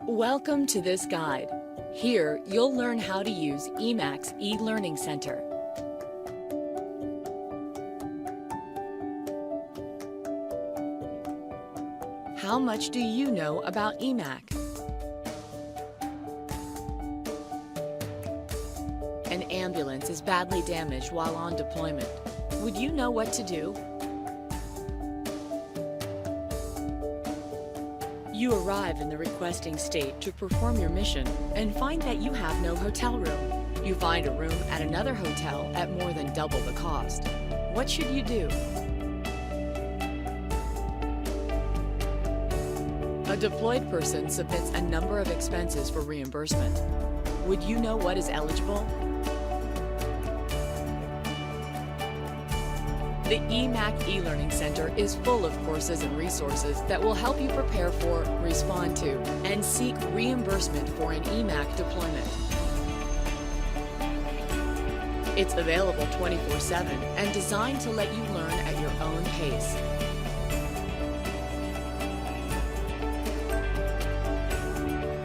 Welcome to this guide. Here, you'll learn how to use EMAC's eLearning Center. How much do you know about EMAC? An ambulance is badly damaged while on deployment. Would you know what to do? You arrive in the requesting state to perform your mission and find that you have no hotel room. You find a room at another hotel at more than double the cost. What should you do? A deployed person submits a number of expenses for reimbursement. Would you know what is eligible? The EMAC eLearning Center is full of courses and resources that will help you prepare for, respond to, and seek reimbursement for an EMAC deployment. It's available 24/7 and designed to let you learn at your own pace.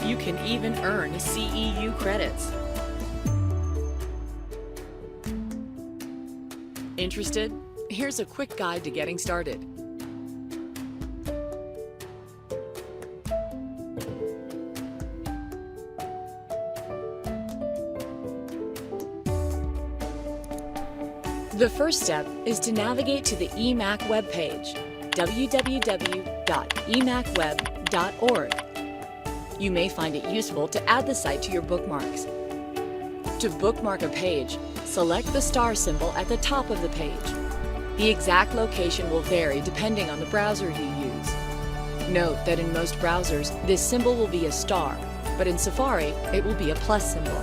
You can even earn CEU credits. Interested? Here's a quick guide to getting started. The first step is to navigate to the EMAC webpage, www.emacweb.org. You may find it useful to add the site to your bookmarks. To bookmark a page, select the star symbol at the top of the page. The exact location will vary depending on the browser you use. Note that in most browsers, this symbol will be a star, but in Safari, it will be a plus symbol.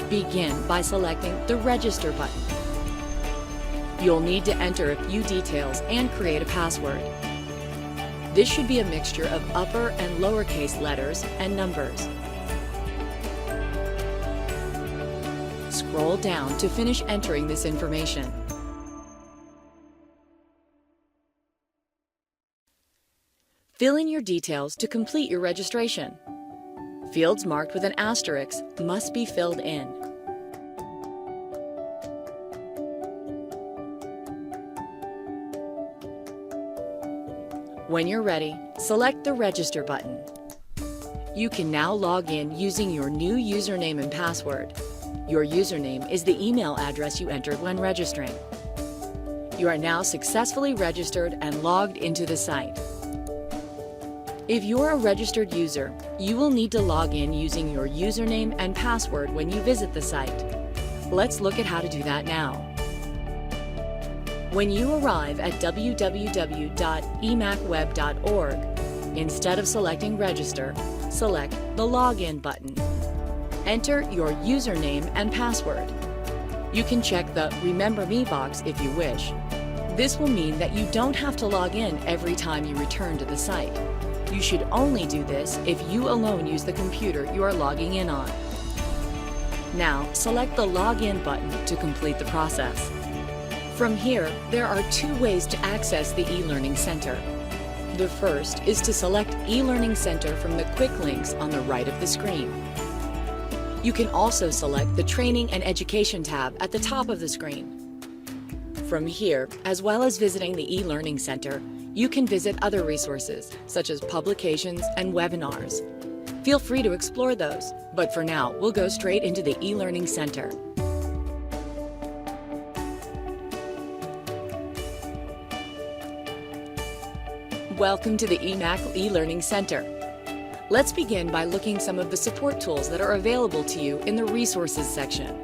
Begin by selecting the Register button. You'll need to enter a few details and create a password. This should be a mixture of upper and lowercase letters and numbers. Scroll down to finish entering this information. Fill in your details to complete your registration. Fields marked with an asterisk must be filled in. When you're ready, select the Register button. You can now log in using your new username and password. Your username is the email address you entered when registering. You are now successfully registered and logged into the site. If you're a registered user, you will need to log in using your username and password when you visit the site. Let's look at how to do that now. When you arrive at www.emacweb.org, instead of selecting Register, select the Login button. Enter your username and password. You can check the Remember Me box if you wish. This will mean that you don't have to log in every time you return to the site. You should only do this if you alone use the computer you are logging in on. Now, select the Login button to complete the process. From here, there are two ways to access the eLearning Center. The first is to select eLearning Center from the quick links on the right of the screen. You can also select the Training and Education tab at the top of the screen. From here, as well as visiting the eLearning Center, you can visit other resources, such as publications and webinars. Feel free to explore those, but for now, we'll go straight into the eLearning Center. Welcome to the EMAC eLearning Center. Let's begin by looking at some of the support tools that are available to you in the Resources section.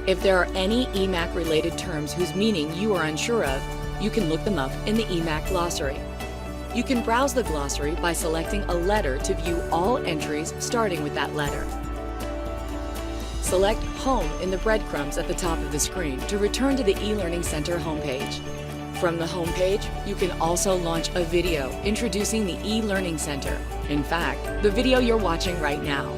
If there are any EMAC-related terms whose meaning you are unsure of, you can look them up in the EMAC glossary. You can browse the glossary by selecting a letter to view all entries starting with that letter. Select Home in the breadcrumbs at the top of the screen to return to the eLearning Center homepage. From the homepage, you can also launch a video introducing the eLearning Center. In fact, the video you're watching right now.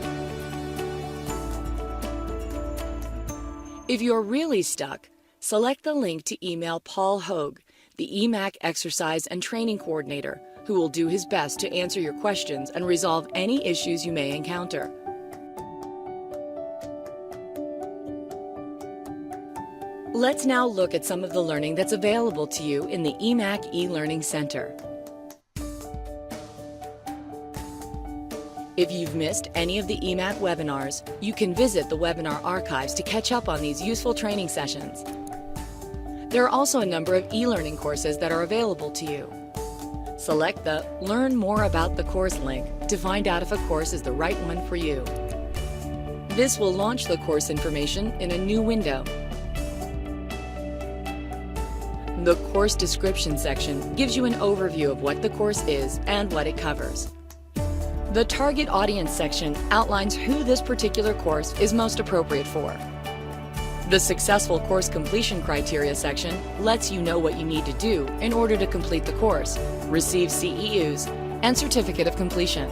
If you're really stuck, select the link to email Paul Hogue, the EMAC exercise and training coordinator, who will do his best to answer your questions and resolve any issues you may encounter. Let's now look at some of the learning that's available to you in the EMAC eLearning Center. If you've missed any of the EMAC webinars, you can visit the webinar archives to catch up on these useful training sessions. There are also a number of e-learning courses that are available to you. Select the Learn More About the Course link to find out if a course is the right one for you. This will launch the course information in a new window. The Course Description section gives you an overview of what the course is and what it covers. The Target Audience section outlines who this particular course is most appropriate for. The Successful Course Completion Criteria section lets you know what you need to do in order to complete the course, receive CEUs, and Certificate of Completion.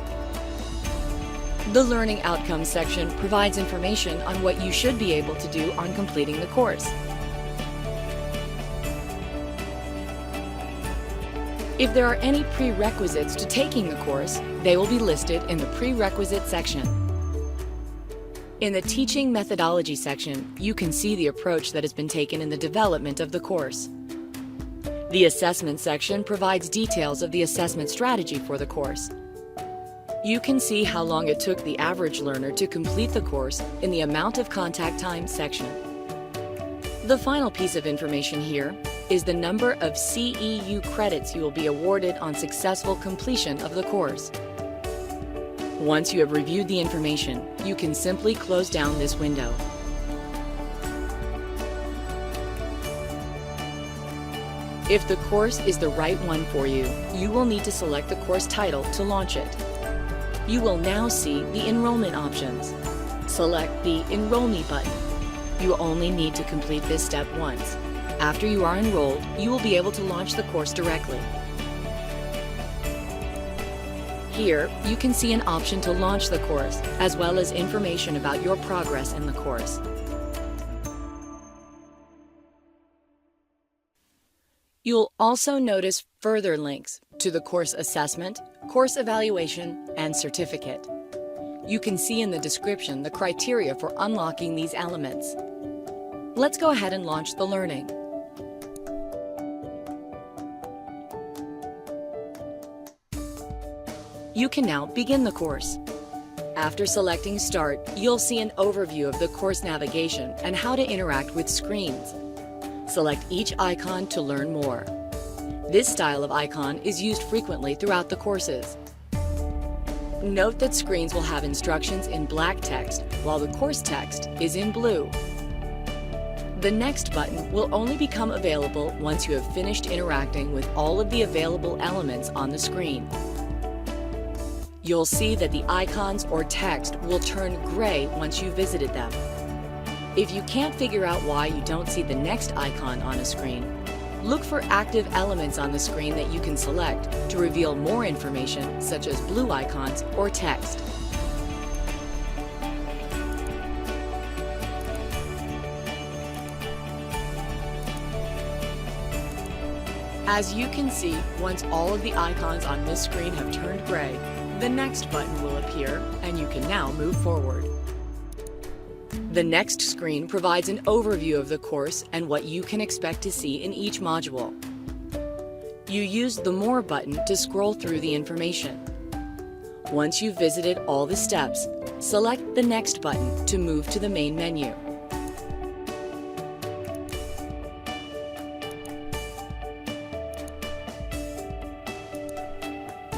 The Learning Outcomes section provides information on what you should be able to do on completing the course. If there are any prerequisites to taking the course, they will be listed in the Prerequisite section. In the Teaching Methodology section, you can see the approach that has been taken in the development of the course. The Assessment section provides details of the assessment strategy for the course. You can see how long it took the average learner to complete the course in the Amount of Contact Time section. The final piece of information here is the number of CEU credits you will be awarded on successful completion of the course. Once you have reviewed the information, you can simply close down this window. If the course is the right one for you, you will need to select the course title to launch it. You will now see the enrollment options. Select the Enroll Me button. You only need to complete this step once. After you are enrolled, you will be able to launch the course directly. Here, you can see an option to launch the course, as well as information about your progress in the course. You'll also notice further links to the course assessment, course evaluation, and certificate. You can see in the description the criteria for unlocking these elements. Let's go ahead and launch the learning. You can now begin the course. After selecting Start, you'll see an overview of the course navigation and how to interact with screens. Select each icon to learn more. This style of icon is used frequently throughout the courses. Note that screens will have instructions in black text, while the course text is in blue. The Next button will only become available once you have finished interacting with all of the available elements on the screen. You'll see that the icons or text will turn gray once you've visited them. If you can't figure out why you don't see the next icon on a screen, look for active elements on the screen that you can select to reveal more information, such as blue icons or text. As you can see, once all of the icons on this screen have turned gray, the Next button will appear, and you can now move forward. The Next screen provides an overview of the course and what you can expect to see in each module. You use the More button to scroll through the information. Once you've visited all the steps, select the Next button to move to the main menu.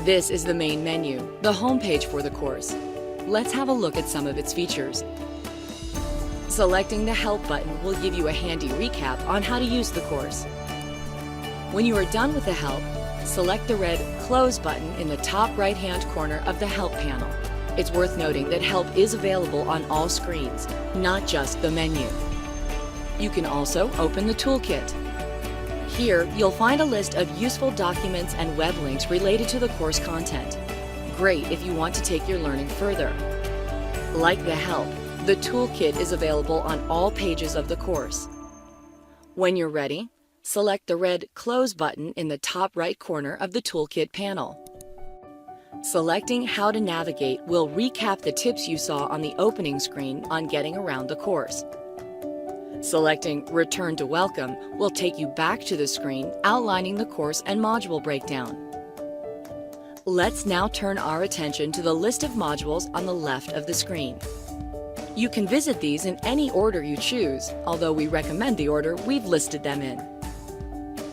This is the main menu, the home page for the course. Let's have a look at some of its features. Selecting the Help button will give you a handy recap on how to use the course. When you are done with the help, select the red Close button in the top right-hand corner of the Help panel. It's worth noting that help is available on all screens, not just the menu. You can also open the toolkit. Here, you'll find a list of useful documents and web links related to the course content. Great if you want to take your learning further. Like the help, the toolkit is available on all pages of the course. When you're ready, select the red Close button in the top right corner of the Toolkit panel. Selecting How to Navigate will recap the tips you saw on the opening screen on getting around the course. Selecting Return to Welcome will take you back to the screen outlining the course and module breakdown. Let's now turn our attention to the list of modules on the left of the screen. You can visit these in any order you choose, although we recommend the order we've listed them in.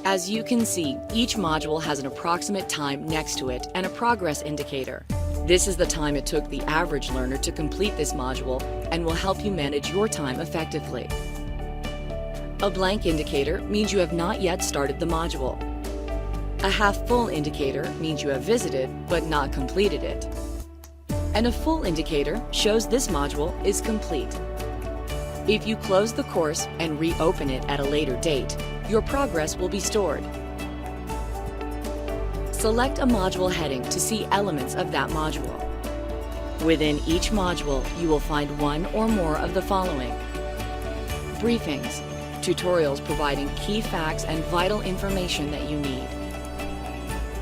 As you can see, each module has an approximate time next to it and a progress indicator. This is the time it took the average learner to complete this module and will help you manage your time effectively. A blank indicator means you have not yet started the module. A half-full indicator means you have visited but not completed it. And a full indicator shows this module is complete. If you close the course and reopen it at a later date, your progress will be stored. Select a module heading to see elements of that module. Within each module, you will find one or more of the following: briefings, tutorials providing key facts and vital information that you need;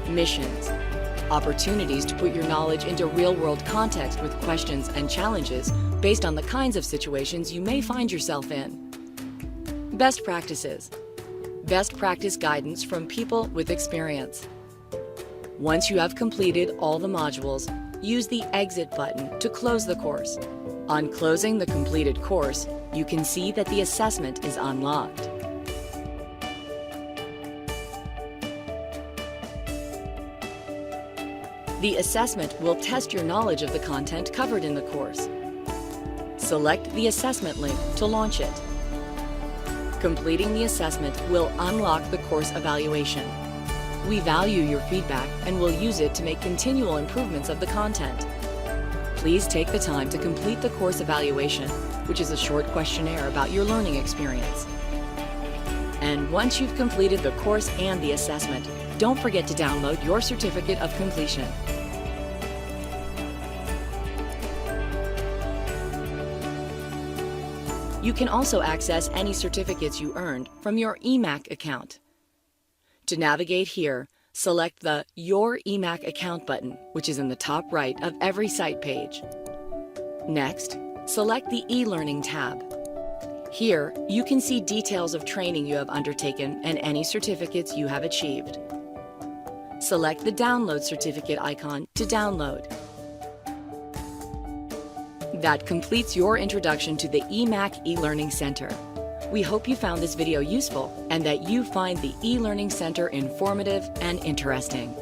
missions, opportunities to put your knowledge into real-world context with questions and challenges based on the kinds of situations you may find yourself in; best practices, best practice guidance from people with experience. Once you have completed all the modules, use the Exit button to close the course. On closing the completed course, you can see that the assessment is unlocked. The assessment will test your knowledge of the content covered in the course. Select the assessment link to launch it. Completing the assessment will unlock the course evaluation. We value your feedback and will use it to make continual improvements of the content. Please take the time to complete the course evaluation, which is a short questionnaire about your learning experience. And once you've completed the course and the assessment, don't forget to download your certificate of completion. You can also access any certificates you earned from your EMAC account. To navigate here, select the Your EMAC Account button, which is in the top right of every site page. Next, select the eLearning tab. Here, you can see details of training you have undertaken and any certificates you have achieved. Select the Download Certificate icon to download. That completes your introduction to the EMAC eLearning Center. We hope you found this video useful and that you find the eLearning Center informative and interesting.